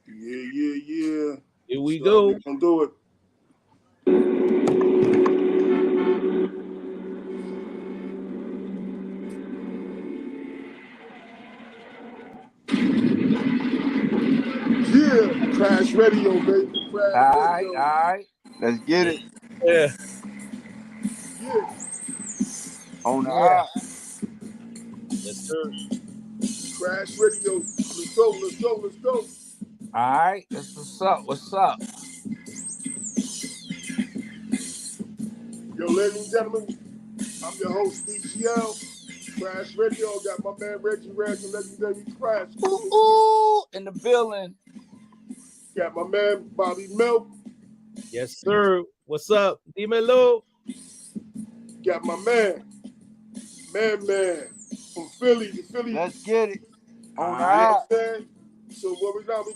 Yeah. Here we go. We're gonna do it. Yeah, Crash Radio, baby. Crash All Radio. right. Let's get it. Yeah. Yeah. On the Yeah. eye. Yes, sir. Crash Radio. Let's go. All right. That's what's up. What's up? Yo, ladies and gentlemen, I'm your host, BGL. Crash Radio. Got my man Reggie Reg and Legendary Crash. Ooh, in the building. Got my man Bobby Milk. Yes, sir. What's up? Dímelo. Got my man from Philly. The Philly. Let's get it. On the Right. eye. So what we're gonna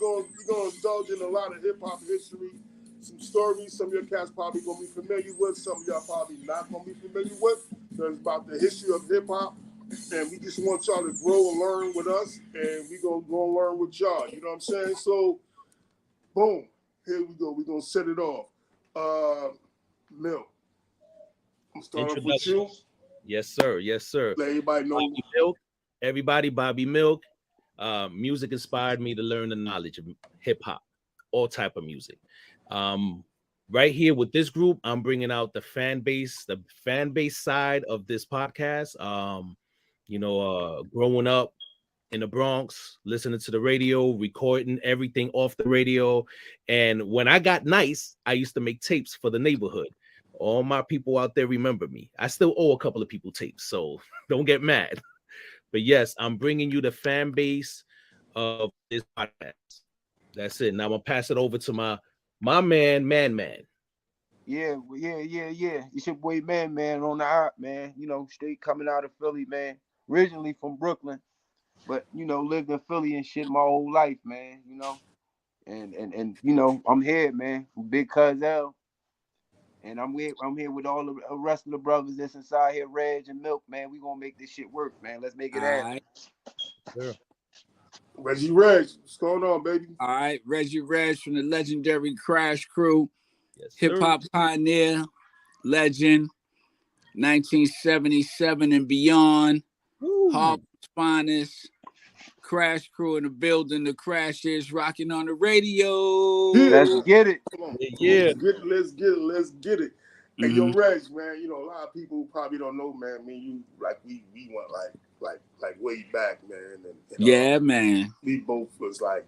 indulge in a lot of hip hop history, some stories. Some of your cats probably gonna be familiar with. Some of y'all probably not gonna be familiar with. Because it's about the history of hip hop, and we just want y'all to grow and learn with us, and we gonna go and learn with y'all. You know what I'm saying? So, boom, here we go. We're gonna set it off. Milk. I'm starting off with you. Yes, sir. Yes, sir. Let everybody know. Bobby Milk. Everybody, Bobby Milk. Music inspired me to learn the knowledge of hip hop, all type of music. Right here with this group, I'm bringing out the fan base side of this podcast. Growing up in the Bronx, listening to the radio, recording everything off the radio. And when I got nice, I used to make tapes for the neighborhood. All my people out there remember me. I still owe a couple of people tapes, so don't get mad. But yes, I'm bringing you the fan base of this podcast. That's it. Now I'm gonna pass it over to my man. Yeah. It's your boy Man on the eye, man. Straight coming out of Philly, man. Originally from Brooklyn, but lived in Philly and shit my whole life, man. And I'm here, man, from Big Cuz L. And I'm here with all the rest of the brothers that's inside here, Reg and Milk, man. We gonna make this shit work, man. Let's make it happen. Sure. Reggie Reg, what's going on, baby? All right, Reggie Reg from the legendary Crash Crew, yes, hip hop pioneer, legend, 1977 and beyond. Harlem's finest. Crash Crew in the building. The Crash is rocking on the radio. Yeah. Let's get it. Come on. Yeah. Let's get it. Hey, yo, Reg, man, a lot of people probably don't know, man. Me and you, like, we went like way back, man. And yeah, man. We both was like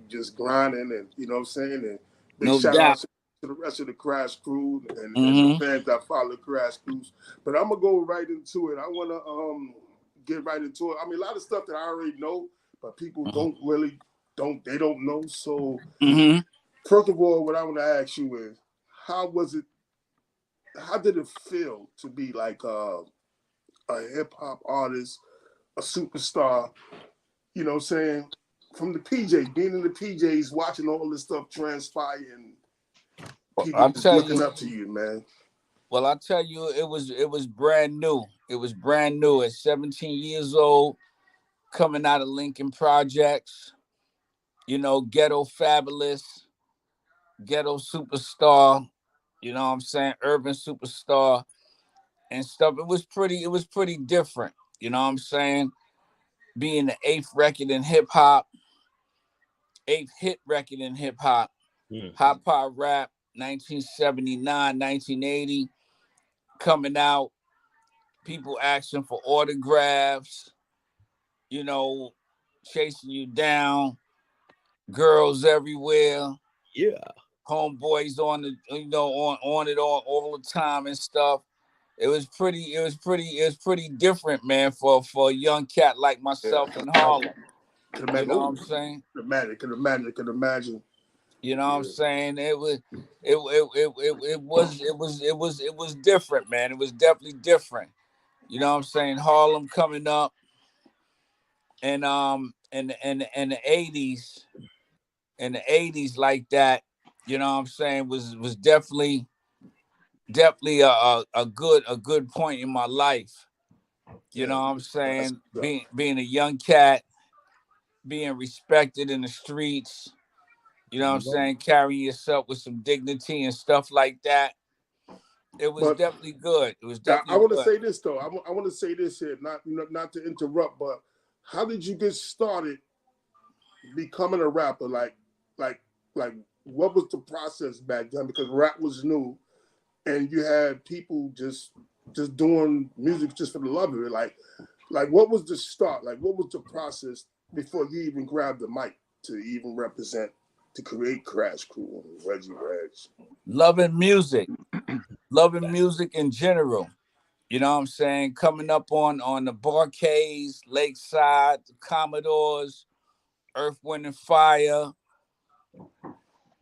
just grinding, and you know what I'm saying. And big No shout doubt. out to the rest of the Crash Crew and the fans that follow Crash Crews. But I'm gonna go right into it. I wanna get right into it. I mean, a lot of stuff that I already know, but people don't know. So first of all, what I want to ask you is, how did it feel to be like a hip hop artist, a superstar, you know what I'm saying, from the PJs, being in the PJs, watching all this stuff transpire and people looking up to you, man? Well, I'll tell you, it was brand new. It was brand new at 17 years old, coming out of Lincoln Projects, ghetto fabulous, ghetto superstar, you know what I'm saying, urban superstar and stuff. It was pretty different, you know what I'm saying? Being the eighth hit record in hip hop, Hot Pot Rap, 1979, 1980, coming out, people asking for autographs, chasing you down, girls everywhere. Yeah. Homeboys on the, on it all the time and stuff. It was pretty different, man, for a young cat like myself in Harlem. You know what I'm saying? Could imagine. You know what I'm saying? It was different, man. It was definitely different. You know what I'm saying? Harlem coming up, and in the 80s, like that. You know what I'm saying? Was definitely a good point in my life. You know what I'm saying? Being a young cat, being respected in the streets, You know what I'm saying? Carrying yourself with some dignity and stuff like that. It was definitely good. It was definitely I want to good. say this though. I want to say this here, not to interrupt, but how did you get started becoming a rapper? Like what was the process back then? Because rap was new, and you had people just doing music just for the love of it. Like what was the start? Like what was the process before you even grabbed the mic to even represent, to create Crash Crew and Reggie Rags? Loving music in general. You know what I'm saying? Coming up on the Barcades, Lakeside, the Commodores, Earth, Wind and Fire,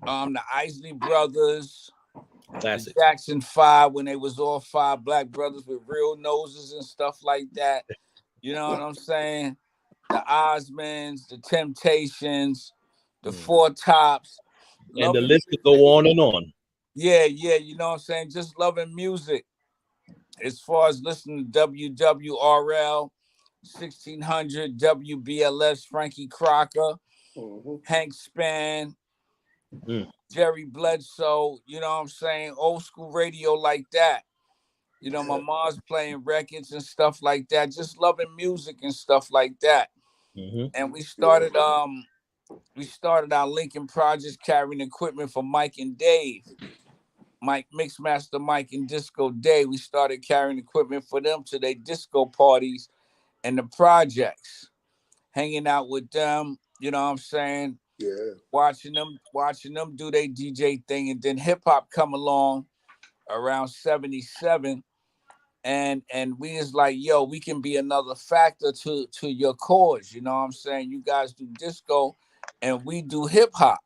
the Isley Brothers, Classic. the Jackson 5, when they was all 5 black brothers with real noses and stuff like that. You know what I'm saying? The Osmonds, the Temptations, the Four Tops. And the list could go on and on. Yeah, you know what I'm saying? Just loving music. As far as listening to WWRL, 1600, WBLS, Frankie Crocker, Hank Span, Jerry Bledsoe, you know what I'm saying? Old school radio like that. You know, my mom's playing records and stuff like that. Just loving music and stuff like that. And we started our Lincoln Projects carrying equipment for Mike and Dave. Mixmaster Mike and Disco Dave. We started carrying equipment for them to their disco parties and the projects. Hanging out with them, you know what I'm saying? Yeah. Watching them do their DJ thing. And then hip hop come along around 77. And we is like, yo, we can be another factor to your cause. You know what I'm saying? You guys do disco and we do hip hop.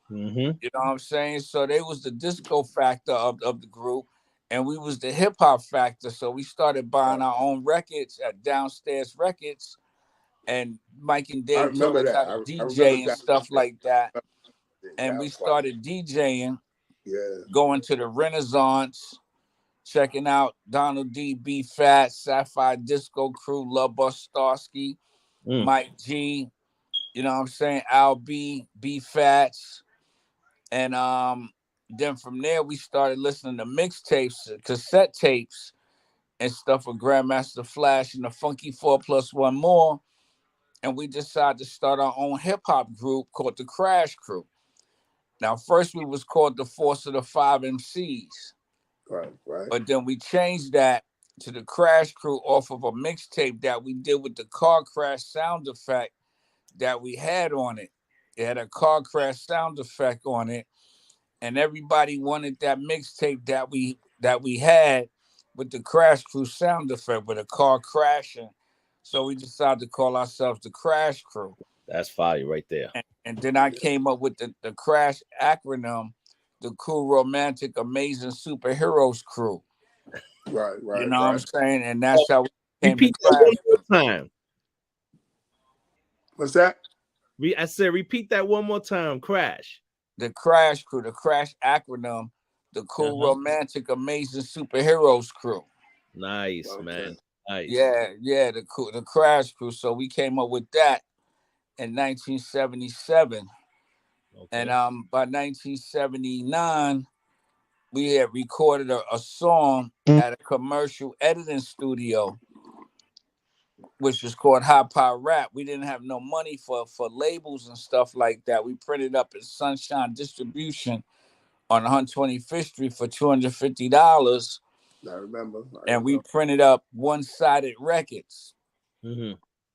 You know what I'm saying? So they was the disco factor of the group, and we was the hip hop factor. So we started buying our own records at Downstairs Records, and Mike and Dave taught us how to DJ and stuff like that. And we started DJing, going to the Renaissance, checking out Donald D, B Fat, Sapphire Disco Crew, Love Bus Starsky, Mike G, you know what I'm saying? Al B, B Fats. And then from there, we started listening to mixtapes, cassette tapes, and stuff with Grandmaster Flash and the Funky 4+1 More. And we decided to start our own hip-hop group called the Crash Crew. Now, first we was called the Force of the 5 MCs. Right. But then we changed that to the Crash Crew off of a mixtape that we did with the car crash sound effect that we had on it. It had a car crash sound effect on it. And everybody wanted that mixtape that we had with the Crash Crew sound effect with a car crashing. So we decided to call ourselves the Crash Crew. That's fire right there. And then I came up with the Crash acronym, the Cool Romantic Amazing Superheroes Crew. Right. You know what I'm saying? And that's how we came repeat to Crash. that one more time. What's that? I said repeat that one more time. Crash. The Crash Crew, the Crash acronym, the Cool Romantic Amazing Superheroes Crew. Nice, man. Nice. Yeah, the Crash Crew. So we came up with that in 1977. And by 1979, we had recorded a song at a commercial editing studio, which was called High Power Rap. We didn't have no money for labels and stuff like that. We printed up at Sunshine Distribution on 125th Street for $250. I remember. And we printed up one-sided records.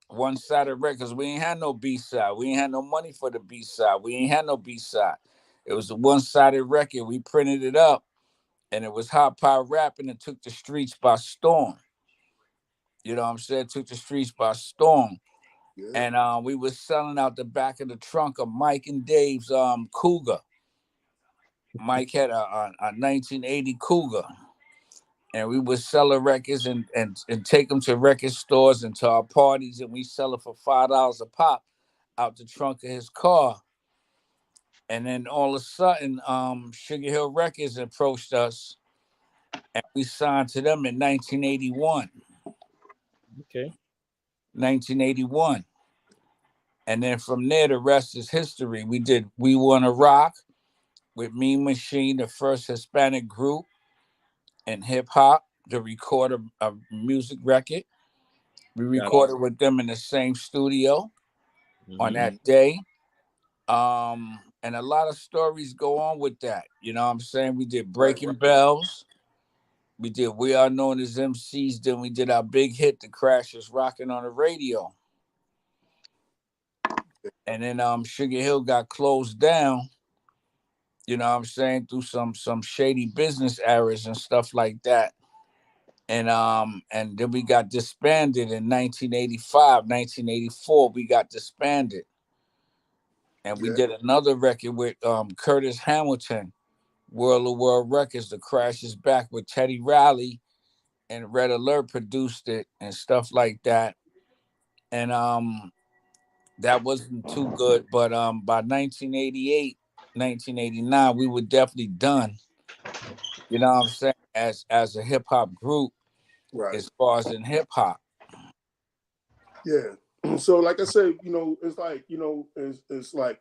One-sided records. We ain't had no B-side. We ain't had no money for the B-side. We ain't had no B-side. It was a one-sided record. We printed it up, and it was High Power Rap, and it took the streets by storm. You know what I'm saying? Took the streets by storm. Yeah. And we was selling out the back of the trunk of Mike and Dave's Cougar. Mike had a 1980 Cougar. And we would sell the records and take them to record stores and to our parties, and we sell it for $5 a pop out the trunk of his car. And then all of a sudden, Sugar Hill Records approached us, and we signed to them in 1981. Okay. 1981. And then from there, the rest is history. We did We Wanna Rock with Mean Machine, the first Hispanic group in hip hop to record a music record. We recorded with them in the same studio on that day. And a lot of stories go on with that. You know what I'm saying? We did Breaking Bells. We did We Are Known as MCs. Then we did our big hit, The Crash is Rocking on the Radio. And then Sugar Hill got closed down, you know what I'm saying, through some shady business errors and stuff like that. And then we got disbanded in 1985, 1984, we got disbanded. And we did another record with Curtis Hamilton, World of World Records, The Crash is Back, with Teddy Riley, and Red Alert produced it and stuff like that. And that wasn't too good, but by 1988, 1989, we were definitely done. You know what I'm saying? As a hip hop group, as far as in hip hop. Yeah. So like I said, you know, it's like, you know, it's like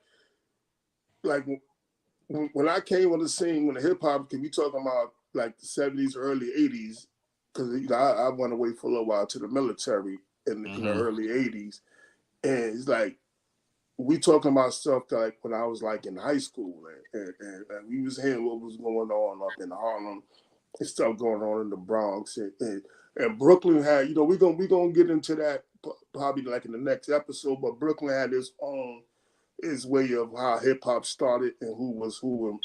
when I came on the scene, when the hip hop, because we talking about like the 70s, early 80s, because you know, I went away for a little while to the military in the early 80s. And it's like, we talking about stuff like when I was like in high school, and we was hearing what was going on up in Harlem and stuff going on in the Bronx, and Brooklyn had, you know, we're gonna get into that probably like in the next episode, but Brooklyn had its way of how hip hop started and who was who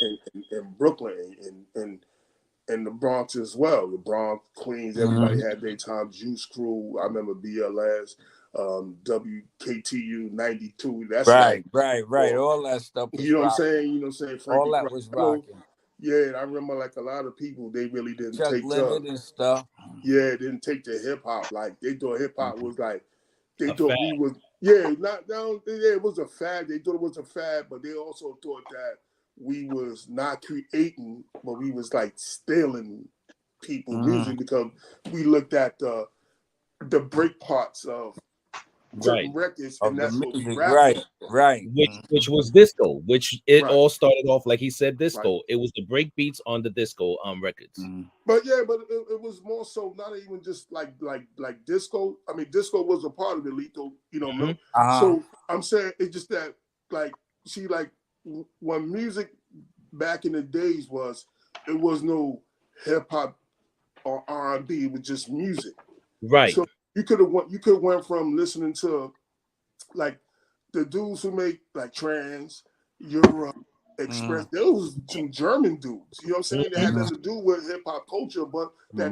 in Brooklyn and the Bronx as well. The Bronx, Queens, everybody had their time. Juice Crew, I remember BLS. WKTU 92. That's right. All that stuff. You know what I'm saying? You know what I'm saying? Frankie, all that was rocking. Yeah, and I remember like a lot of people, they really didn't Chuck take Leonard and stuff. Yeah, didn't take the hip hop. Like they thought hip hop was like they a thought fad. we was it was a fad. They thought it was a fad, but they also thought that we was not creating, but we was like stealing people's music because we looked at the break parts of certain records, and that's what we right. Which was disco, which it all started off like he said, disco. It was the break beats on the disco records. But it was more so not even just like disco. I mean, disco was a part of it, Lito, you know. So I'm saying it's just that when music back in the days it was no hip hop or R&B, it was just music. Right. So you could have went from listening to like the dudes who make like Trans, Europe, Express. There was some German dudes, you know what I'm saying? They had nothing to do with hip hop culture, but that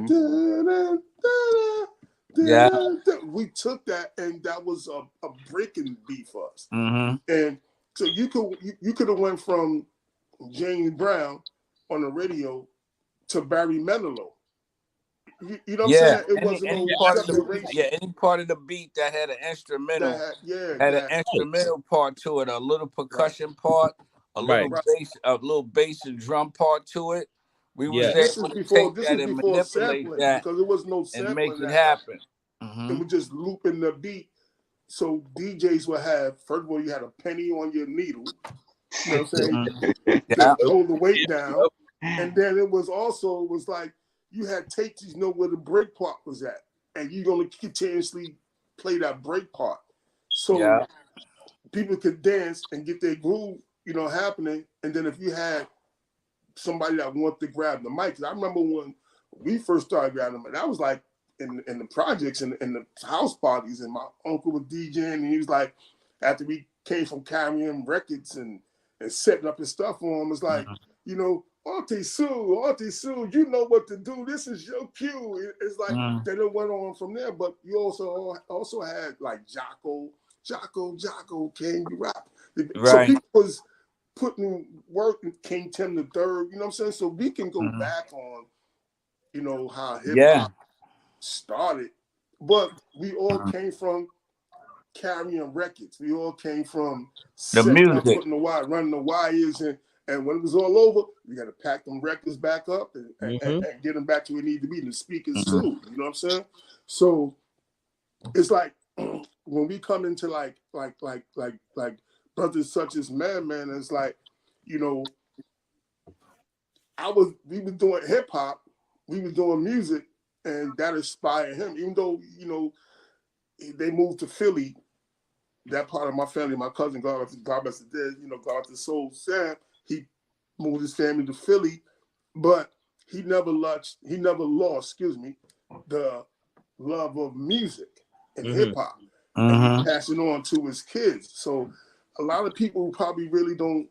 we took that, and that was a breaking beat for us. And so you could have went from James Brown on the radio to Barry Manilow. You know what I'm saying? It wasn't any part of the beat that had an instrumental, had an instrumental part to it, a little percussion part, a little bass and drum part to it. We was able to take that and manipulate that because there was no sampling and make it happen. It was just looping the beat. So DJs would have, first of all, you had a penny on your needle, you know what I'm saying? To hold the weight down. And then it was like, you had tapes, you know where the break part was at, and you're gonna continuously play that break part, so people could dance and get their groove, you know, happening. And then if you had somebody that wanted to grab the mic, 'cause I remember when we first started grabbing them, that was like in the projects and in the house parties, and my uncle was DJing, and he was like, after we came from carrying records and setting up his stuff for him, it's like, you know, Auntie Sue, you know what to do. This is your cue. It's like then it went on from there. But you also had like Jocko, can you rap? So people was putting work in King Tim the Third. You know what I'm saying? So we can go back on, you know, how hip hop started. But we all came from carrying records. We all came from the music, running the wires, and when it was all over, we got to pack them records back up and get them back to where they need to be. The speakers too, you know what I'm saying? So it's like when we come into like brothers such as Man, it's like, you know, we were doing hip hop, we were doing music, and that inspired him. Even though, you know, they moved to Philly, that part of my family, my cousin, God bless the dead, you know, God the soul, Sam, he moved his family to Philly, but he never lost, the love of music and hip hop, and he passed it on to his kids. So a lot of people probably really don't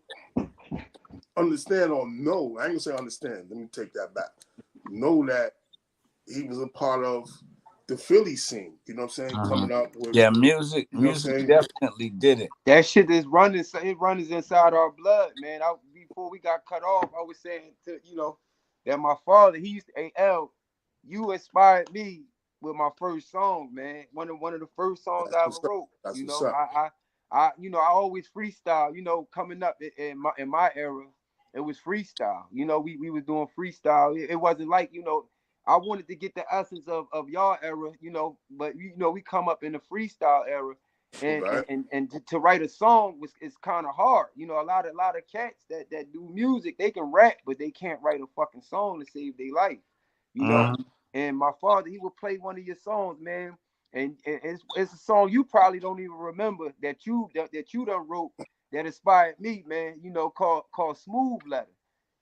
understand or know. I ain't gonna say understand. Let me take that back. Know that he was a part of the Philly scene. You know what I'm saying? Coming up with music definitely did it. That shit is running. It runs inside our blood, man. Before we got cut off, I was saying to that my father, he used to, hey, L, you inspired me with my first song, man. One of the first songs I ever wrote. You know, I always freestyle. You know, coming up in my era, it was freestyle. You know, we was doing freestyle. It wasn't like, you know, I wanted to get the essence of y'all era, you know, but you know, we come up in the freestyle era, and to write a song is kind of hard. You know, a lot of cats that do music, they can rap, but they can't write a fucking song to save their life. You know, and my father, he would play one of your songs, man, and it's a song you probably don't even remember that you done wrote that inspired me, man. You know, called Smooth Letter.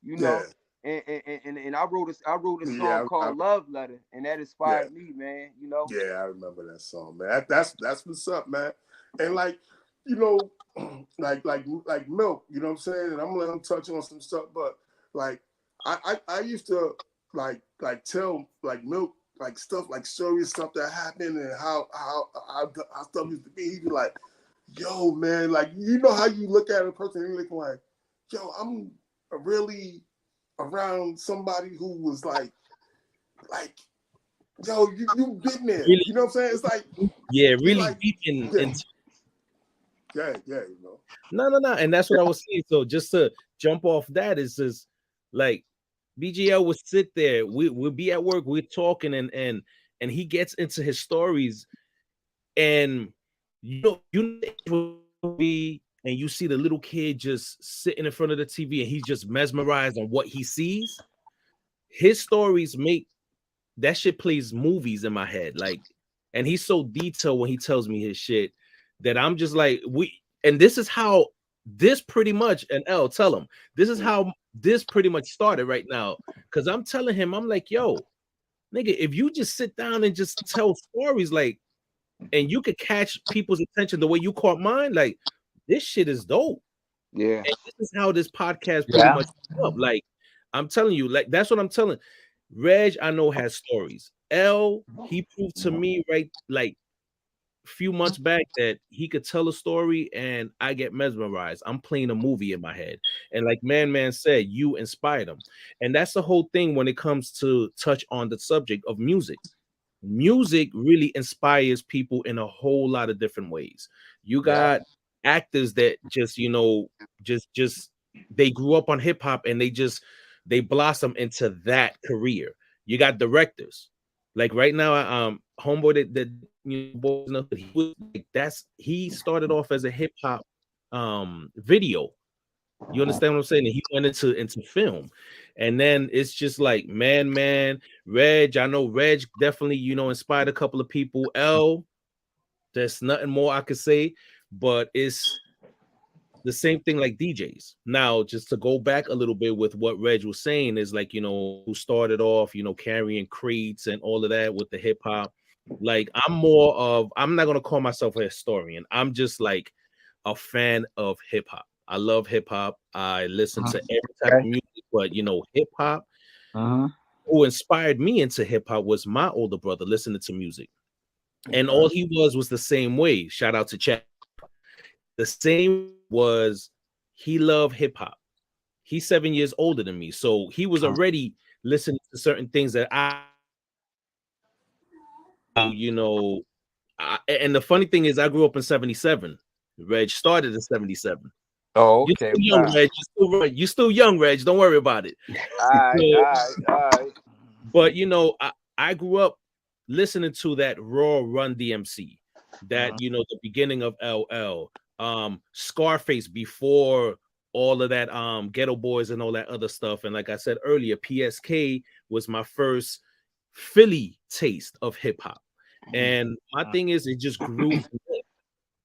You know. And I wrote a song called Love Letter, and that inspired me, man. You know. Yeah, I remember that song, man. That's what's up, man. And like, you know, like Milk, you know what I'm saying? And I'm gonna let him touch on some stuff, but like I used to like tell like Milk like stuff, like serious stuff that happened and how stuff used to be. He'd be like, yo, man, like, you know how you look at a person and you're looking like, yo, I'm really around somebody who was like, yo, you've been there. Really, you know what I'm saying? It's like, really like, deep into. Yeah, you know. No, and that's what I was saying. So just to jump off that is just like BGL would sit there. We'll be at work, we're talking, and he gets into his stories, and you be. And you see the little kid just sitting in front of the TV and he's just mesmerized on what he sees. His stories make that shit plays movies in my head. Like, and he's so detailed when he tells me his shit that I'm just like, and this is how this pretty much, and L, tell him, this is how this pretty much started right now. Cause I'm telling him, I'm like, yo, nigga, if you just sit down and just tell stories, like, and you could catch people's attention the way you caught mine, like, this shit is dope. Yeah. And this is how this podcast pretty much up. Like, I'm telling you, like, that's what I'm telling. Reg, I know, has stories. L, he proved to me right, like, a few months back that he could tell a story and I get mesmerized. I'm playing a movie in my head. And like Man said, you inspired him. And that's the whole thing when it comes to touch on the subject of music. Music really inspires people in a whole lot of different ways. You got actors that just, you know, just they grew up on hip hop and they blossom into that career. You got directors like right now, homeboy that you know, he was like he started off as a hip hop video. You understand what I'm saying? And he went into film, and then it's just like Man, Reg. I know Reg definitely, you know, inspired a couple of people. L, there's nothing more I could say. But it's the same thing like DJs. Now, just to go back a little bit with what Reg was saying is like, you know, who started off, you know, carrying crates and all of that with the hip hop. Like, I'm not going to call myself a historian. I'm just like a fan of hip hop. I love hip hop. I listen to every type of music, but, you know, hip hop, who inspired me into hip hop was my older brother listening to music. And all he was the same way. Shout out to Chad. The same was he loved hip hop. He's 7 years older than me, so he was already listening to certain things that you know. And the funny thing is, I grew up in '77. Reg started in '77. Oh, okay. You're still young, Reg. You're still young, Reg. Don't worry about it. All right. But you know, I grew up listening to that raw Run DMC. that, you know, the beginning of LL, Scarface before all of that, Ghetto Boys and all that other stuff. And like I said earlier, PSK was my first Philly taste of hip hop. And my thing is, it just grew from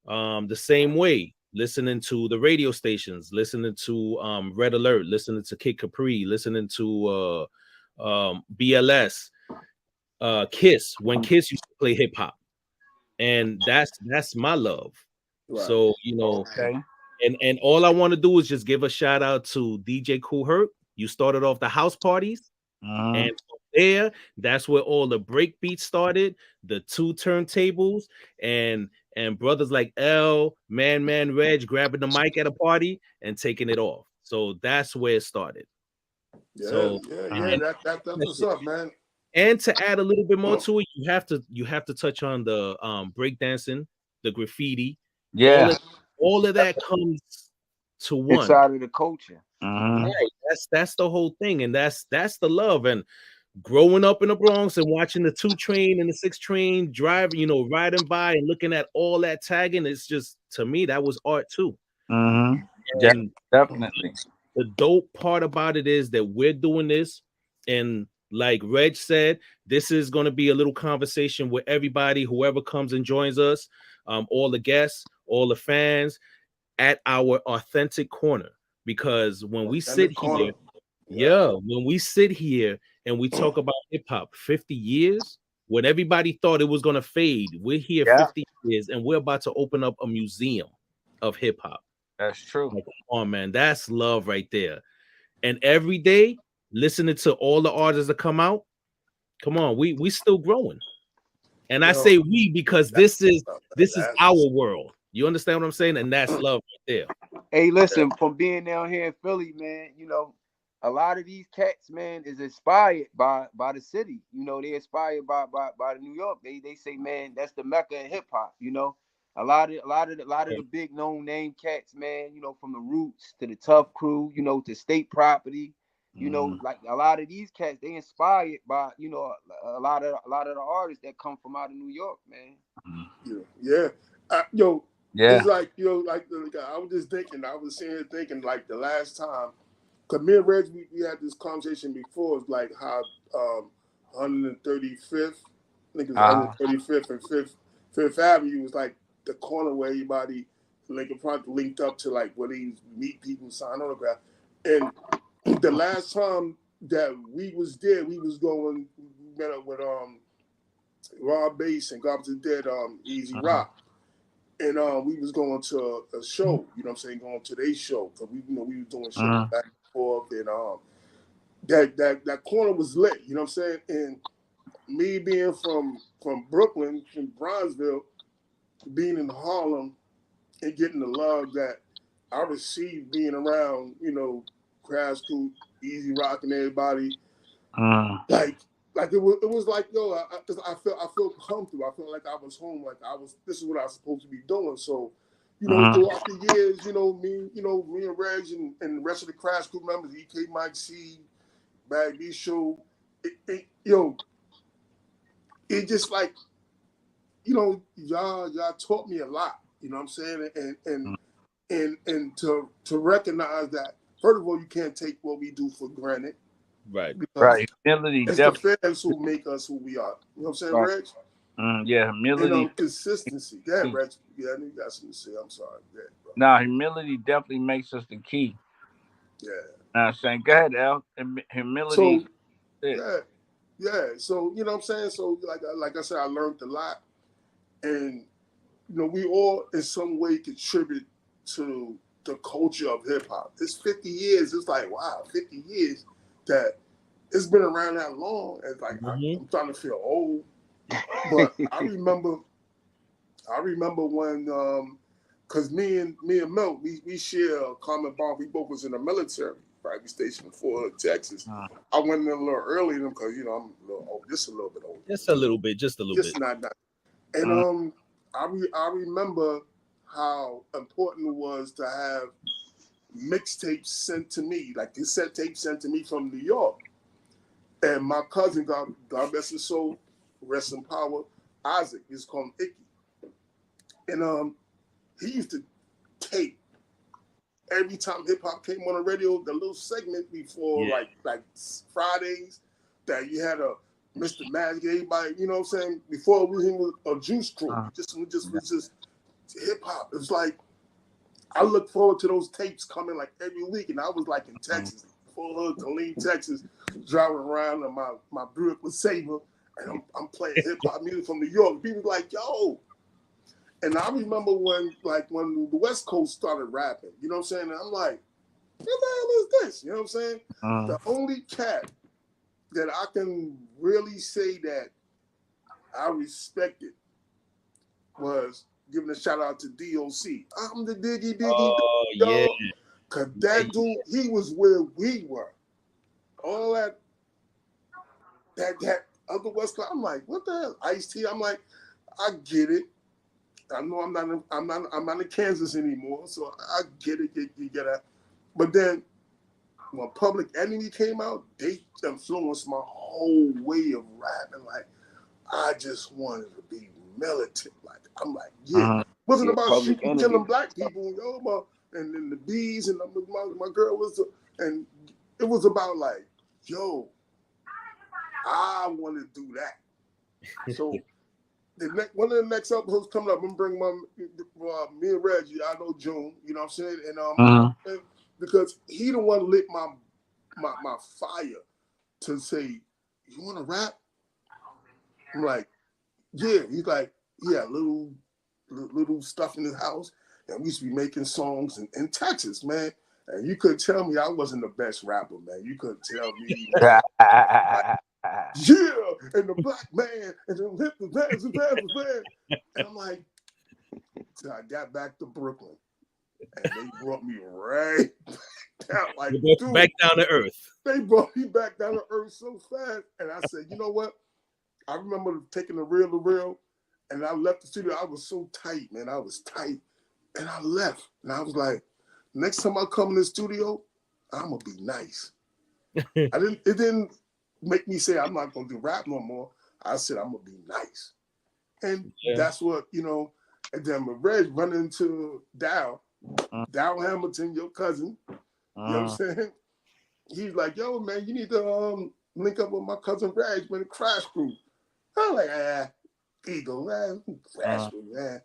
there. The same way, listening to the radio stations, listening to Red Alert, listening to Kid Capri, listening to BLS, Kiss, when Kiss used to play hip hop. And that's my love. Right. So, you know, Okay. and all I want to do is just give a shout out to DJ Kool Herc. You started off the house parties, and from there, that's where all the break beats started, the 2 turntables, and brothers like L, Man Reg grabbing the mic at a party and taking it off. So that's where it started. Yeah, So that's what's up, man. And to add a little bit more to it, you have to touch on the breakdancing, the graffiti. Yeah. All of that comes to one. It's out of the culture. Right. That's the whole thing, and that's the love. And growing up in the Bronx and watching the 2 train and the 6 train driving, you know, riding by and looking at all that tagging, it's just, to me, that was art too. And Definitely. the dope part about it is that we're doing this, and like Reg said, this is going to be a little conversation with everybody, whoever comes and joins us, all the guests, all the fans, at our authentic corner. Because when we sit here, when we sit here and we talk about hip hop 50 years, when everybody thought it was going to fade, we're here 50 years and we're about to open up a museum of hip hop. That's true. Like, come on, man, that's love right there. And every day, listening to all the artists that come out, come on, we still growing. And I say we because this is our world. You understand what I'm saying? And that's love right there. Hey, listen, from being down here in Philly, man, you know, a lot of these cats, man, is inspired by the city. You know, they're inspired by the New York. They say, man, that's the Mecca in hip hop. You know, a lot of the big known name cats, man. You know, from the Roots to the Tough Crew, you know, to State Property. You know, like a lot of these cats, they inspired by, you know, a lot of the artists that come from out of New York, man. It's like, like I was just thinking, I was sitting here thinking, like the last time, because me and Reg, we had this conversation before, it's like how 135th, I think it was 135th and Fifth Avenue was like the corner where everybody, Lincoln Project linked up to, like where they meet people, sign autograph. And the last time that we was there, we met up with Rob Bass and God to Dead, Easy Rock. And we was going to a show, you know what I'm saying, going to their show, because we were doing shows back and forth, and that corner was lit, you know what I'm saying? And me being from Brooklyn, from Bronzeville, being in Harlem and getting the love that I received being around, you know, Crash Cool, Easy Rock, and everybody, like it was like, I felt comfortable. I felt like I was home. Like this is what I was supposed to be doing. So, you know, throughout the years, me and Reg and the rest of the Crash Cool members, EK Mike C, Bag B Show, it just like, you know, y'all taught me a lot. You know what I'm saying? And to recognize that, first of all, you can't take what we do for granted. Right. Humility. It's the fans who make us who we are. You know what I'm saying, Reg? Humility. And consistency. Yeah, Reg. Yeah, I knew you got something to say. I'm sorry. Yeah, bro. Nah, humility definitely makes us the key. Yeah. I'm saying, go ahead, Al. Humility. So, yeah. So, you know what I'm saying? So, like I said, I learned a lot. And, you know, we all in some way contribute to the culture of hip hop. It's 50 years. It's like, wow, 50 years that it's been around that long. It's like, I'm starting to feel old. But I remember when, because me and Milk, we share a common bond. We both was in the military, right? We stationed in Fort Hood, Texas. I went in a little early than them because, you know, I'm a little old, just a little bit older. Just a little bit. Just not. And I remember how important it was to have mixtapes sent to me, like cassette tapes sent to me from New York. And my cousin, God bless his soul, rest in power, Isaac, is called Icky. And he used to tape every time hip hop came on the radio, the little segment before like Fridays that you had a Mr. Magic, everybody, you know what I'm saying? Before we was a Juice Crew, was just hip hop. It was like I look forward to those tapes coming like every week, and I was like in Texas, Fort Hood, Killeen, Texas, driving around in my Buick LeSabre, and I'm playing hip hop music from New York. People were like, yo. And I remember when the West Coast started rapping, you know what I'm saying? And I'm like, what the hell is this? You know what I'm saying? The only cat that I can really say that I respected was giving a shout out to DOC. I'm the Diggy, yeah. Cause that dude, he was where we were. All that other West Coast, I'm like, what the hell? Ice-T, I'm like, I get it. I know I'm not in Kansas anymore, so I get it. You get it. But then when Public Enemy came out, they influenced my whole way of rapping. Like, I just wanted to be militant. Like, I'm like, it wasn't about shooting, killing black people, and then the bees, and my girl was, and it was about like, yo, I want to do that. So one of the next episodes coming up, I'm gonna bring me and Reggie. I know June, you know what I'm saying, and because he the one lit my fire to say, you want to rap? I'm like, yeah. He's like, yeah, little stuff in his house, and we used to be making songs in Texas, man. And you couldn't tell me I wasn't the best rapper, man. You couldn't tell me. Like, yeah, and the black man, and the man. And I'm like, so I got back to Brooklyn, and they brought me right down, like, back down to earth. They brought me back down to earth so fast, and I said, you know what? I remember taking the real, and I left the studio. I was so tight, man. I was tight, and I left, and I was like, next time I come in the studio, I'm gonna be nice. It didn't make me say I'm not gonna do rap no more. I said I'm gonna be nice, and that's what, you know. And then with Reg running into Dow Hamilton, your cousin, you know what I'm saying? He's like, yo, man, you need to link up with my cousin Reg, man, the Crash Crew. I'm like, Eagle, man, Crash Crew, man.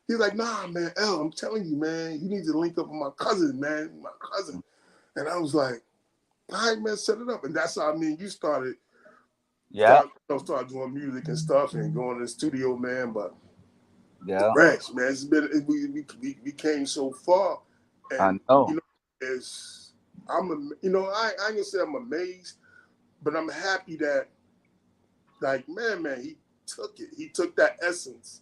He's like, nah, man, L, I'm telling you, man, you need to link up with my cousin, man, And I was like, all right, man, set it up. And that's how you started. Yeah. Start doing music and stuff and going to the studio, man. But Rex, man, it's been we came so far. And, I know. You know, I ain't gonna say I'm amazed, but I'm happy that, like, man, he took it. He took that essence.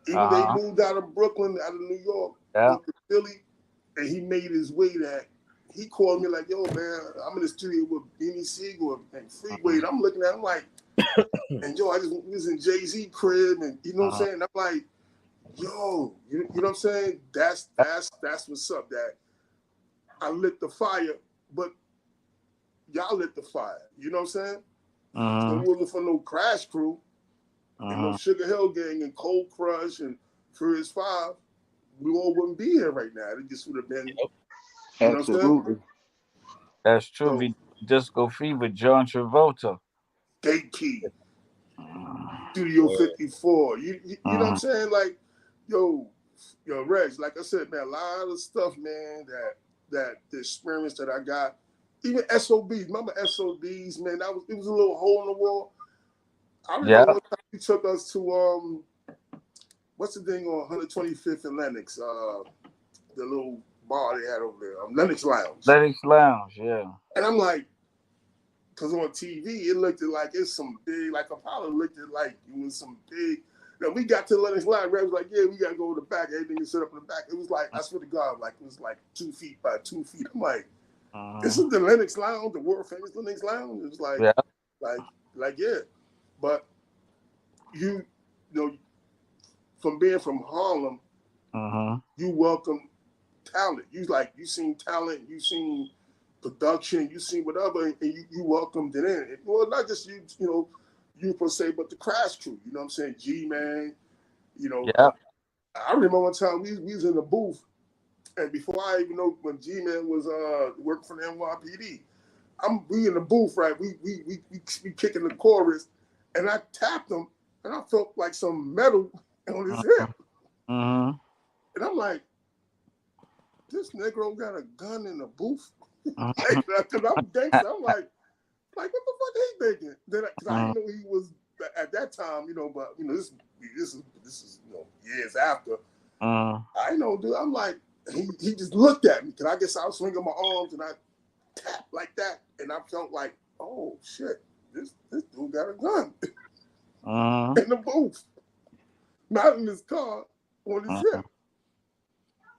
Even they moved out of Brooklyn, out of New York, to Philly, and he made his way that he called me like, yo, man, I'm in the studio with Beanie Siegel and Freeway. And I'm looking at him like, and yo, I just was in Jay-Z crib, and you know what I'm saying? I'm like, yo, you know what I'm saying? That's what's up. That I lit the fire, but y'all lit the fire. You know what I'm saying? It wasn't for no Crash Crew, and no Sugar Hill Gang and Cold Crush and Furious 5. We all wouldn't be here right now. It just would have been. You know absolutely. That's true. So, Disco Fever, John Travolta. Gate Key. Studio 54. You know what I'm saying? Like, yo, Reg, like I said, man, a lot of stuff, man, that the experience that I got. Even SOBs. Remember SOBs, man? It was a little hole in the wall. I remember one time he took us to what's the thing on 125th and Lenox? The little bar they had over there, Lenox Lounge. Lenox Lounge, yeah. And I'm like, because on TV it looked like it's some big, like Apollo looked at like it was some big. You know, we got to Lenox Lounge, Red was like, yeah, we gotta go to the back. Everything is set up in the back. It was like, I swear to God, like it was like 2 feet by 2 feet. I'm like, this is the Lenox Lounge, the world famous Lenox Lounge. It was like, yeah. But you know, from being from Harlem, you welcome talent. You seen talent, you seen production, you seen whatever, and you welcomed it in. Well, not just you per se, but the Crash Crew. You know what I'm saying? G-Man, you know, I remember one time we was in the booth, and before I even know when G-Man was working for the NYPD, we in the booth, right? We kicking the chorus, and I tapped him, and I felt like some metal on his hip, Mm-hmm. and I'm like, this Negro got a gun in the booth. Mm-hmm. Because I'm gangster. I'm like, what the fuck he thinking? Then, because I didn't know he was at that time, but this is years after. I know, dude. I'm like, he just looked at me because I guess I was swinging my arms and I tapped like that, and I felt like, oh shit, this dude got a gun in the booth, not in his car, on his hip.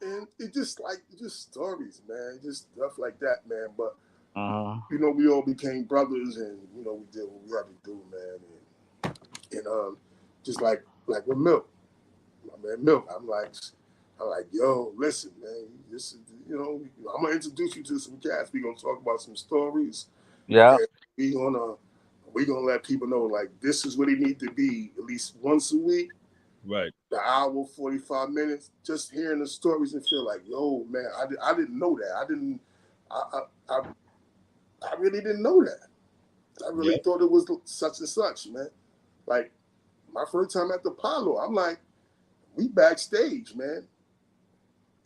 And it just stories, man, just stuff like that, man. But we all became brothers, and we did what we had to do, man. And just like with Milk, my man Milk, I'm like, yo, listen, man, this is, I'm gonna introduce you to some cats. We gonna talk about some stories. Yeah. We gonna let people know, like, this is where they need to be at least once a week. Right. The hour, 45 minutes, just hearing the stories and feel like, yo, man, I didn't know that. I really didn't know that. I really thought it was such and such, man. Like, my first time at the Apollo, I'm like, we backstage, man.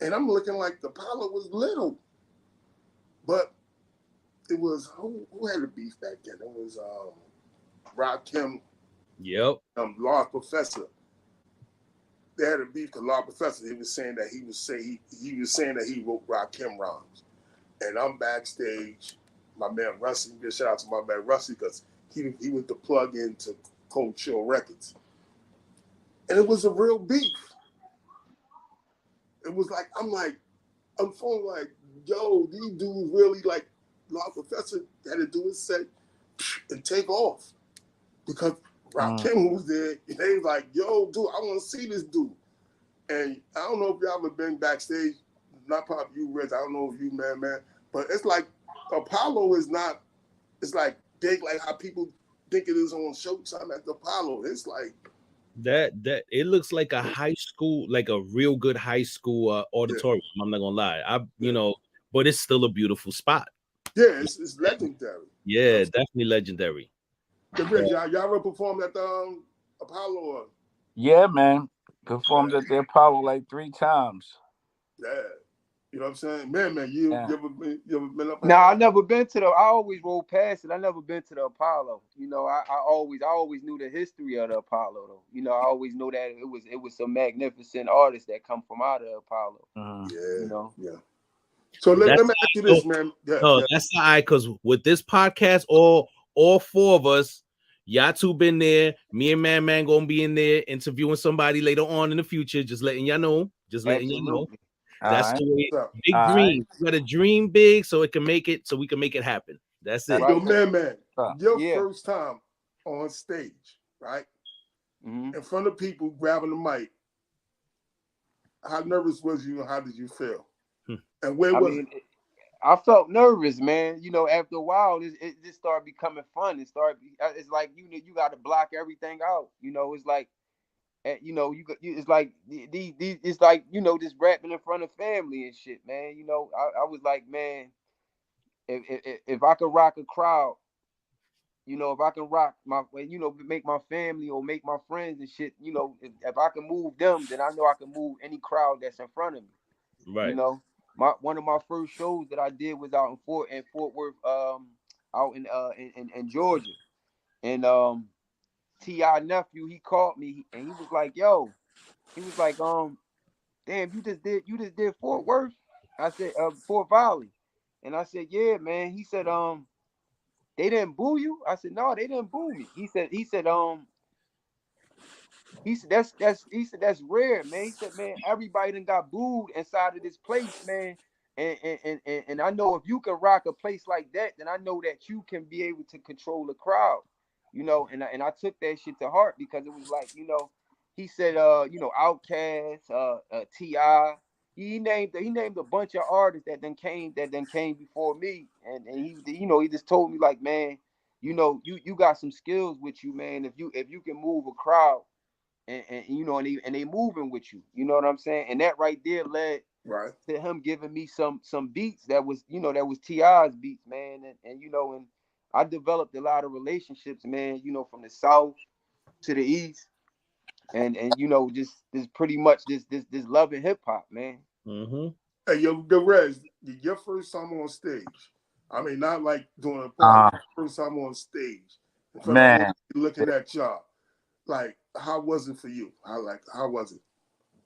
And I'm looking like the Apollo was little. But it was, who had the beef back then? It was Rakim. Yep. Large Professor. They had a beef because Large Professor, he was saying that he wrote Rakim rhymes. And I'm backstage. My man Rusty, give a shout out to my man Rusty because he was the plug into Cold Chill Records. And it was a real beef. It was like, I'm feeling like, yo, these dudes really, like, Large Professor had to do his set and take off. Because Rakim was there, and they was like, yo, dude, I want to see this dude. And I don't know if y'all ever been backstage, not probably you, Rich, I don't know if you, man, but it's like, Apollo is not, it's like big, like how people think it is on Showtime at the Apollo. It's like that it looks like a high school, like a real good high school auditorium. Yeah. I'm not gonna lie, but it's still a beautiful spot. Yeah, it's legendary. Yeah, definitely legendary. Y'all ever performed at the Apollo? Or? Yeah, man, performed at the Apollo like 3 times. Yeah. You know what I'm saying? Man, you ever been up? No, I never been to I always rolled past it. I never been to the Apollo. I always knew the history of the Apollo though. I always knew that it was some magnificent artists that come from out of the Apollo. Yeah. So let me ask you this, man. That's all right, because with this podcast, all 4 of us, y'all 2 been there. Me and Man gonna be in there interviewing somebody later on in the future. Just letting y'all know. That's the way. Big dreams. You gotta dream big so we can make it happen. That's it. Yo, man, your first time on stage, right? In front of people grabbing the mic. How nervous was you and how did you feel? And where was it? I felt nervous, man. After a while, it just started becoming fun. It's like you got to block everything out. It's like, it's like it's like just rapping in front of family and shit, man. I was like, man, if I could rock a crowd, if I can rock make my family or make my friends and shit, if I can move them, then I know I can move any crowd that's in front of me. Right. One of my first shows that I did was out in Fort Worth, out in Georgia, and T.I. nephew, he called me and he was like, damn, you just did Fort Worth? I said, Fort Valley. And I said, yeah, man. He said, they didn't boo you? I said, no, they didn't boo me. He said, that's rare, man. He said, man, everybody done got booed inside of this place, man. And I know if you can rock a place like that, then I know that you can be able to control the crowd. And I took that shit to heart because it was like, he said, Outkast, T.I. He named a bunch of artists that then came before me, and he just told me like, man, you got some skills with you, man. If you can move a crowd, and you know, and they moving with you. You know what I'm saying? And that right there led to him giving me some beats that was, you know, that was T.I.'s beats, man. And you know, and I developed a lot of relationships, man, you know, from the South to the East. And you know, just this pretty much this love in hip hop, man. Mm-hmm. Hey, yo, the Rez, your first time on stage. I mean, not like doing a party. First time on stage, in front of all looking at y'all. Like, how was it for you? How was it?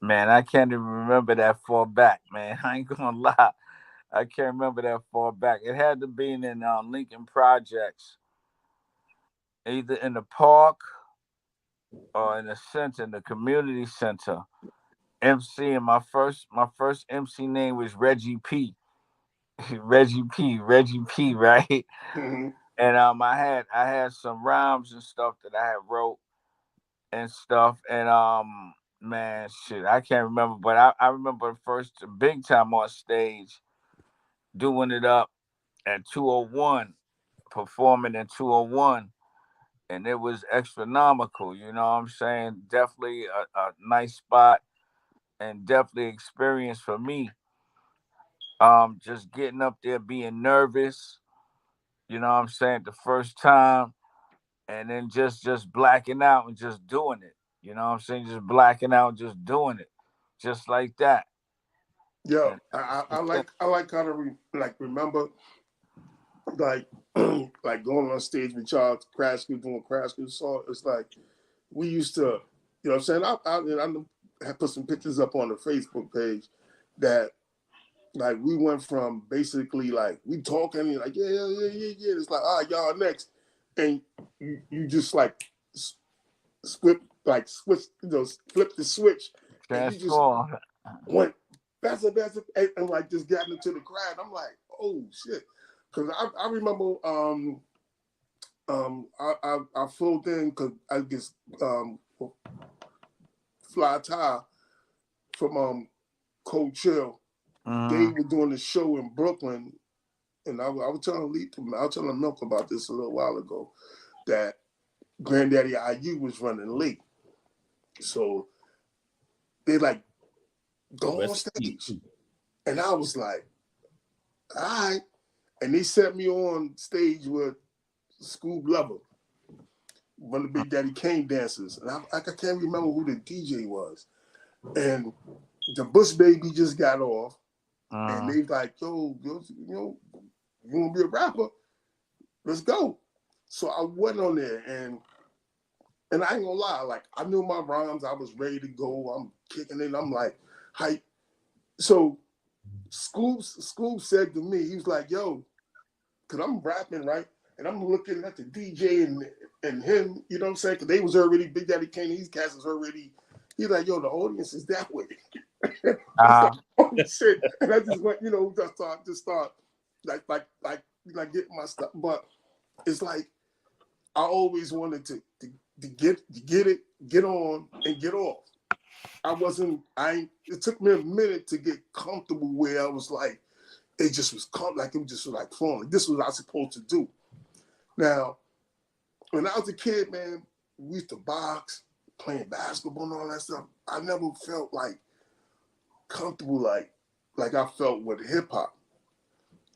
Man, I can't even remember that far back, man. I ain't gonna lie. I can't remember that far back. It had to be in Lincoln Projects, either in the park or in the center, in the community center. MC, and my first MC name was Reggie P. Reggie P, right? Mm-hmm. And I had some rhymes and stuff that I had wrote and stuff. And man, shit, I can't remember, but I remember the first big time on stage doing it up at 201, performing in 201. And it was astronomical, you know what I'm saying? Definitely a nice spot and definitely experience for me. Just getting up there, being nervous, you know what I'm saying, the first time, and then just blacking out and just doing it. You know what I'm saying? Just blacking out and just doing it. Just like that. Yeah, I like how to remember like like going on stage with y'all, Crash School, doing Crash School song. It's like we used to, you know what I'm saying? I put some pictures up on the Facebook page that like we went from basically like we talking and like yeah. It's like y'all next, and you just like switch, you know, flip the switch, and you just went faster, and like just got into the crowd. I'm like, oh shit, because I remember I flew in because I guess Fly Tie from Cold Chill. They were doing a show in Brooklyn, and I was telling Milk about this a little while ago, that Granddaddy IU was running late. So they like go on stage. And I was like, all right. And they set me on stage with Scoob Lover, one of the Big Daddy Kane dancers. And I can't remember who the DJ was. And the Bush Baby just got off. And they like, yo, you know, you want to be a rapper? Let's go. So I went on there, and I ain't gonna lie, like I knew my rhymes. I was ready to go. I'm kicking it. I'm like, hype. So Scoob said to me, he was like, yo, because I'm rapping, right? And I'm looking at the DJ and him, you know what I'm saying? Because they was already, Big Daddy Kane, these cats was already, he's like, yo, the audience is that way. Like, oh shit. And I just went, you know, just start like getting my stuff. But it's like I always wanted to get it, get on and get off. It took me a minute to get comfortable where I was like, it just was like fun. This was what I was supposed to do. Now, when I was a kid, man, we used to box, playing basketball and all that stuff. I never felt like comfortable like I felt with hip hop.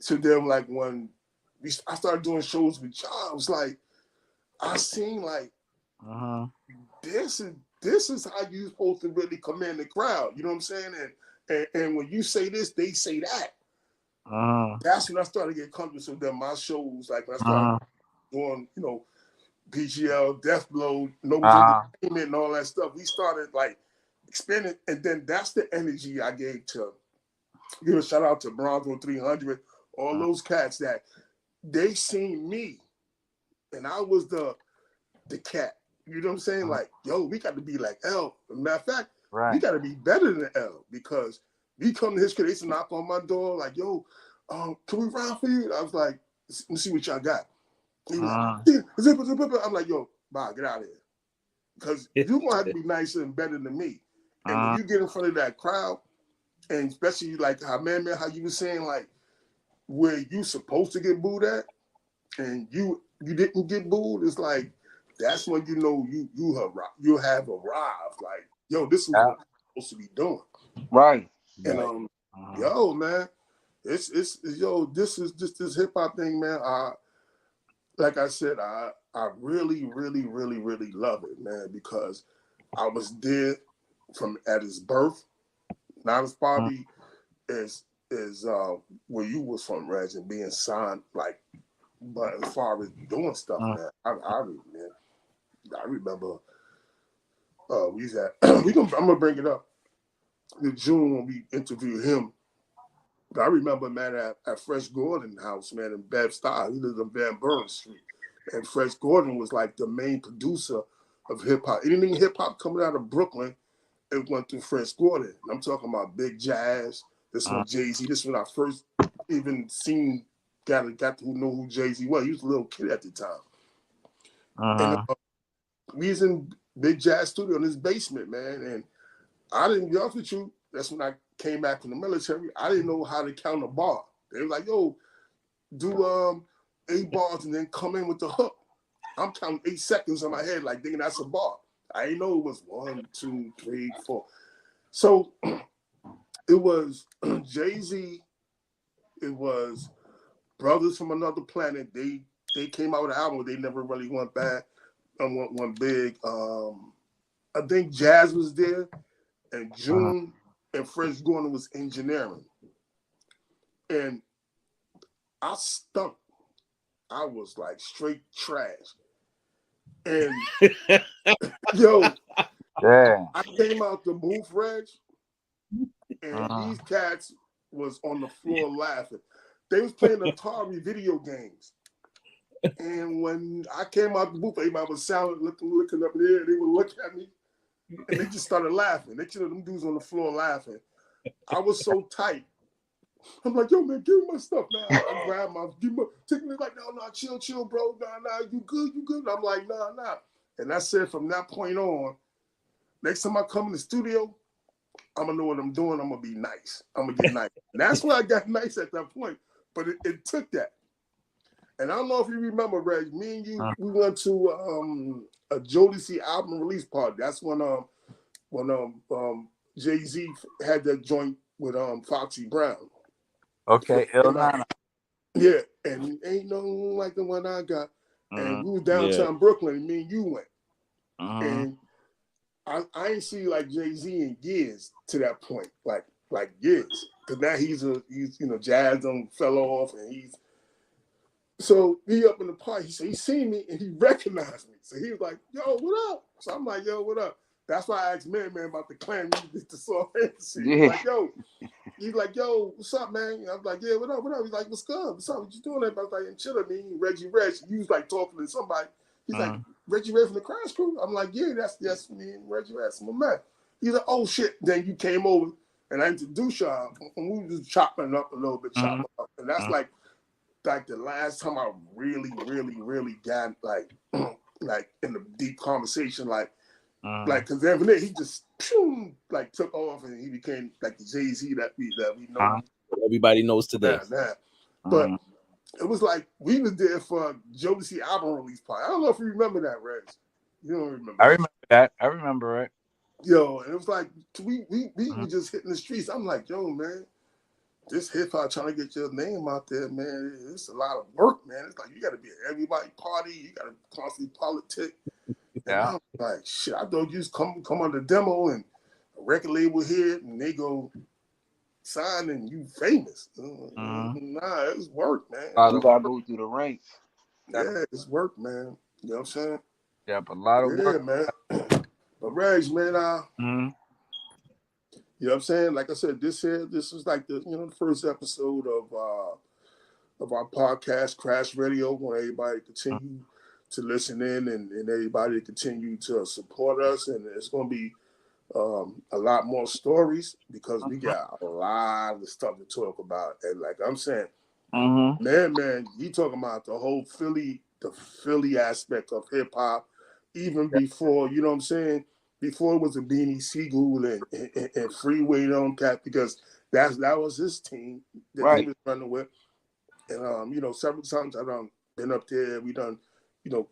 So then, like when I started doing shows with y'all, I was like, I seen like, this is how you supposed to really command the crowd. You know what I'm saying? And when you say this, they say that. That's when I started getting comfortable. So then my shows, like when I started doing, you know, PGL, Death Blow, No Entertainment, and all that stuff, we started like expanding. And then that's the energy I gave to give a shout out to Bronzo 300, all those cats that they seen me, and I was the cat. You know what I'm saying? Like, yo, we got to be like L. As a matter of fact, we got to be better than L, because we come to his crib, they used to knock on my door, like, yo, can we ride for you? And I was like, let me see what y'all got. He was like, I'm like, yo, bye, get out of here. Because you're going to have to be nicer and better than me. And when you get in front of that crowd, and especially like how you were saying, like, where you supposed to get booed at, and you didn't get booed, it's like, that's when you know you have arrived. Like, yo, this is what I'm supposed to be doing. Right. And yo, man, it's yo, this hip hop thing, man. Like I said, I really, really, really, really love it, man, because I was there from at his birth, not as probably as where you was from, Reg, and being signed, like, but as far as doing stuff, man, I remember we was at I'm gonna bring it up in June when we interviewed him. I remember, man, at Fresh Gordon house, man, in Bed-Stuy. He lived on Van Buren Street. And Fresh Gordon was like the main producer of hip hop. Anything hip hop coming out of Brooklyn, it went through Fresh Gordon. I'm talking about Big Jazz. This one Jay-Z. This when I first even seen got to know who Jay-Z was. He was a little kid at the time. And we was in Big Jazz studio in his basement, man. And I didn't be honest with you. That's when I came back from the military. I didn't know how to count a bar. They were like, yo, do 8 bars and then come in with the hook. I'm counting 8 seconds in my head, like thinking that's a bar. I didn't know it was 1, 2, 3, 4. So it was Jay-Z, it was Brothers from Another Planet. They came out with an album, they never really went back and went big. I think Jazz was there, and June and Fresh Gordon was engineering. And I stunk. I was like straight trash. And yo, I came out the booth, Reg, and these cats was on the floor laughing. They was playing Atari video games. And when I came out the booth, everybody was silent, looking up there, they would look at me, and they just started laughing. They killed them dudes on the floor laughing. I was so tight. I'm like, yo, man, give me my stuff, man. I grab take me like, no, chill, bro. Nah, you good. And I'm like, nah. And I said from that point on, next time I come in the studio, I'm gonna know what I'm doing. I'm gonna be nice. I'm gonna get nice. And that's why I got nice at that point. But it took that. And I don't know if you remember, Reg, me and you, we went to a Jodeci album release party. That's when Jay-Z had that joint with Foxy Brown. Okay, Illana. Yeah, and ain't no like the one I got. And we were downtown Brooklyn, and me and you went. And I ain't see like Jay-Z in years to that point, like years. Because now he's Jazz done fell off, and so he up in the party. He seen me and he recognized me. So he was like, "Yo, what up?" So I'm like, "Yo, what up?" That's why I asked Man about the clan music, the Soul Fantasy. He's like, yo, what's up, man? I was like, yeah, what up? He's like, what's good? What's up? What you doing? I was like, chilling, man. Reggie Reg. He was like talking to somebody. He's like, Reggie Reg from the Crash Crew? I'm like, yeah, that's me and Reggie Reg, my man. He's like, oh shit. Then you came over and I introduced y'all, and we were just chopping up a little bit, chopping up. And that's like the last time I really, really, really got like in a deep conversation, because then he just took off and he became like the Jay-Z that we know. Everybody knows today. But it was like we was there for Jodeci album release party. I don't know if you remember that, Reg. You don't remember? I remember that. I remember it. Yo, and it was like we were just hitting the streets. I'm like, yo, man, this hip hop trying to get your name out there, man. It's a lot of work, man. It's like you got to be at everybody party. You got to constantly politic. Yeah. And I'm like, shit, I thought you just come on the demo and a record label here and they go sign and you famous. Nah, it's work, man. You gotta go through the ranks. Yeah, it's work, man. You know what I'm saying? Yeah, but a lot of work. Man. But Reg, man, you know what I'm saying? Like I said, this is like the first episode of our podcast, Crash Radio. Want everybody to continue to listen in and everybody to continue to support us. And it's going to be a lot more stories because we got a lot of stuff to talk about. And like I'm saying, man, you talking about the whole Philly aspect of hip hop, even before, you know what I'm saying? Before it was a Beanie Siegel and Freeway on Cat, because that was his team that he was running with. And several times I done been up there. We done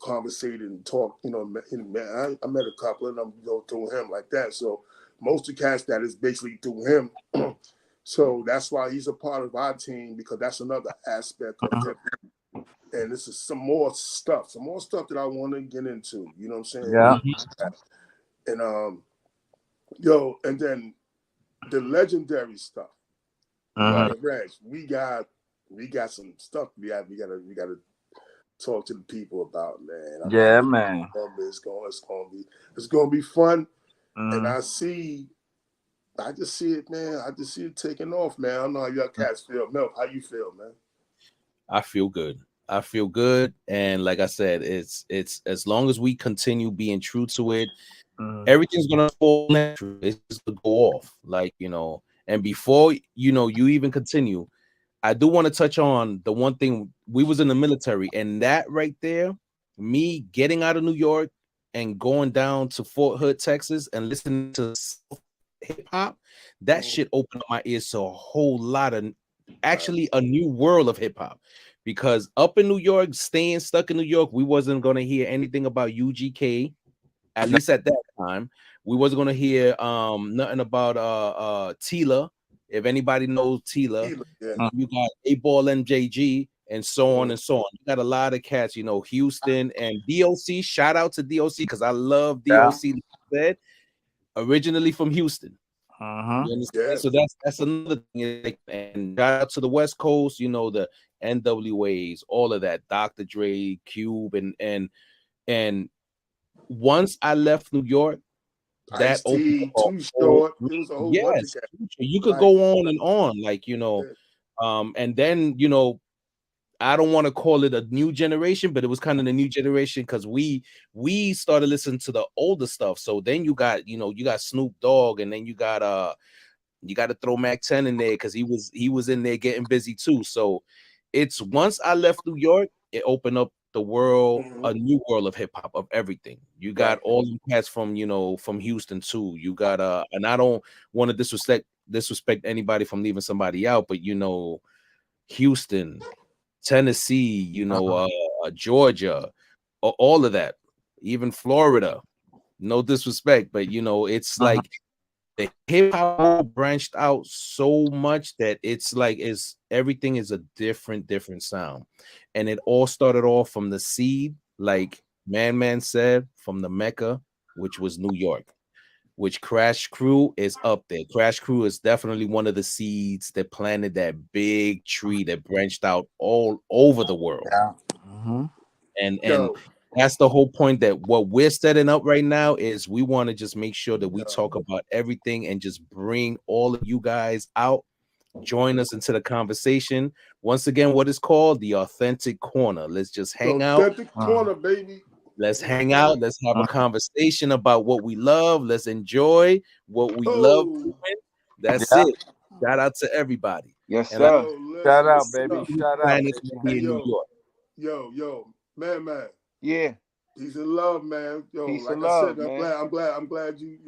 conversated and talked. Man, I met a couple of them, through him like that. So most of the cats that is basically through him. So that's why he's a part of our team, because that's another aspect of hip hop. And this is some more stuff that I want to get into. You know what I'm saying? Yeah. And and then the legendary stuff. Right, Reg, we got some stuff we gotta talk to the people about, man. Man. It's gonna be fun. And I just see it, man. I just see it taking off, man. I don't know how y'all cats feel. Mel, how you feel, man? I feel good. And like I said, it's as long as we continue being true to it, everything's gonna fall natural. It's just gonna go off. And before you even continue, I do want to touch on the one thing. We was in the military, and that right there, me getting out of New York and going down to Fort Hood, Texas, and listening to hip hop, that shit opened up my ears to a whole lot of, actually, a new world of hip hop. Because up in New York, staying stuck in New York, we wasn't gonna hear anything about UGK, at least at that time. We wasn't gonna hear nothing about Tila. If anybody knows Tila, you got 8Ball MJG, and so on and so on. You got a lot of cats, Houston and DOC. Shout out to DOC, because I love DOC. Said originally from Houston. You understand? So that's another thing. And shout out to the West Coast, the NWAs, all of that, Dr. Dre, Cube, and once I left New York, that opened up Too Short. It was a whole bunch of cats. You could go on and on, and then I don't want to call it a new generation, but it was kind of the new generation, because we started listening to the older stuff. So then you got Snoop Dogg, and then you got to throw Mac 10 in there, because he was in there getting busy too. So it's, once I left New York, it opened up the world, a new world of hip hop, of everything. You got all the cats from Houston too. You got and I don't want to disrespect anybody from leaving somebody out, but Houston, Tennessee, Georgia, all of that, even Florida. No disrespect, but it's like the hip hop branched out so much that it's like everything is a different sound. And it all started off from the seed, like Man said, from the Mecca, which was New York, which Crash Crew is up there. Crash Crew is definitely one of the seeds that planted that big tree that branched out all over the world. And that's the whole point, that what we're setting up right now is we want to just make sure that we talk about everything and just bring all of you guys out, join us into the conversation. Once again, what is called the Authentic Corner. Let's just hang out. Authentic Corner, baby. Let's hang out. Let's have a conversation about what we love. Let's enjoy what we love doing. That's it. Shout out to everybody. Yes, sir. Shout out, baby. Shout out. Yo, man. Yeah. Peace and love, man. Yo, peace like and I love, said, man. I'm glad you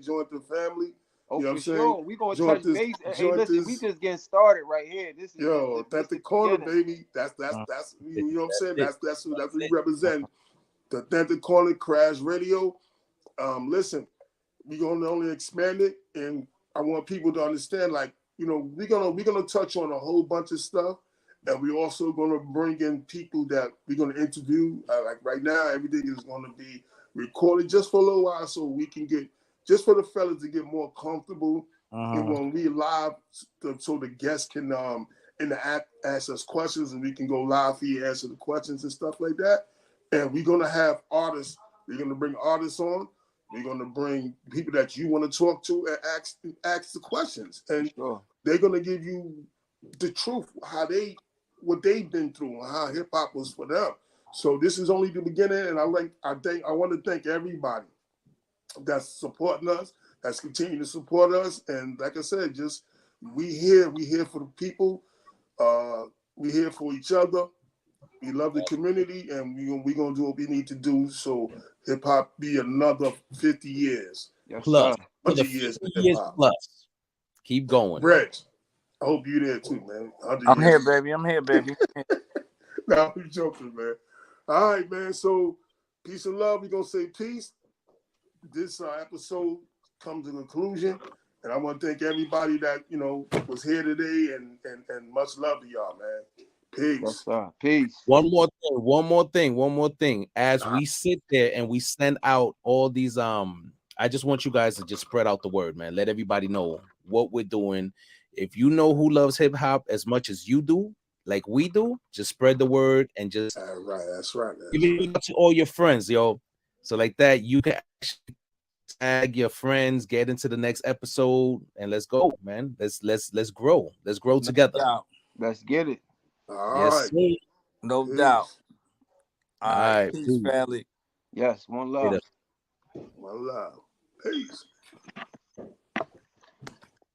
joined the family. Oh, you know for sure. We gonna touch base. Hey, listen, we just getting started right here. This is Authentic Corner, baby. That's you know what I'm saying. That's what we represent. The Authentic Corner, Crash Radio. Listen, we're gonna only expand it, and I want people to understand, we're gonna touch on a whole bunch of stuff. And we're also going to bring in people that we're going to interview. Like right now, everything is going to be recorded just for a little while, so we can just for the fellas to get more comfortable. And when we live, so the guests can interact, ask us questions, and we can go live for you, answer the questions and stuff like that. And we're going to have artists. We're going to bring artists on. We're going to bring people that you want to talk to and ask the questions. And they're going to give you the truth, what they've been through, and how hip hop was for them. So this is only the beginning, and I want to thank everybody that's supporting us, that's continuing to support us. And like I said, we here for the people. We here for each other. We love the community, and we're gonna do what we need to do so hip hop be another 50 years. Yes, plus 100 years in hip hop. Plus. Keep going. Reg, I hope you're there too, man. I'm here, baby. Nah, I'm joking, man. All right, man. So peace and love. We're gonna say peace. This episode comes to conclusion. And I want to thank everybody that, was here today and much love to y'all, man. Peace. Yes, sir. Peace. One more thing. As we sit there and we send out all these, I just want you guys to just spread out the word, man. Let everybody know what we're doing. If you know who loves hip hop as much as you do, like we do, just spread the word and just that's right. Give it to all your friends, yo. So like that, you can actually tag your friends, get into the next episode, and let's go, man. Let's grow. Let's grow together. Let's get it. All right. No Peace. doubt. All right. Peace, family. Yes, one love. One love. Peace.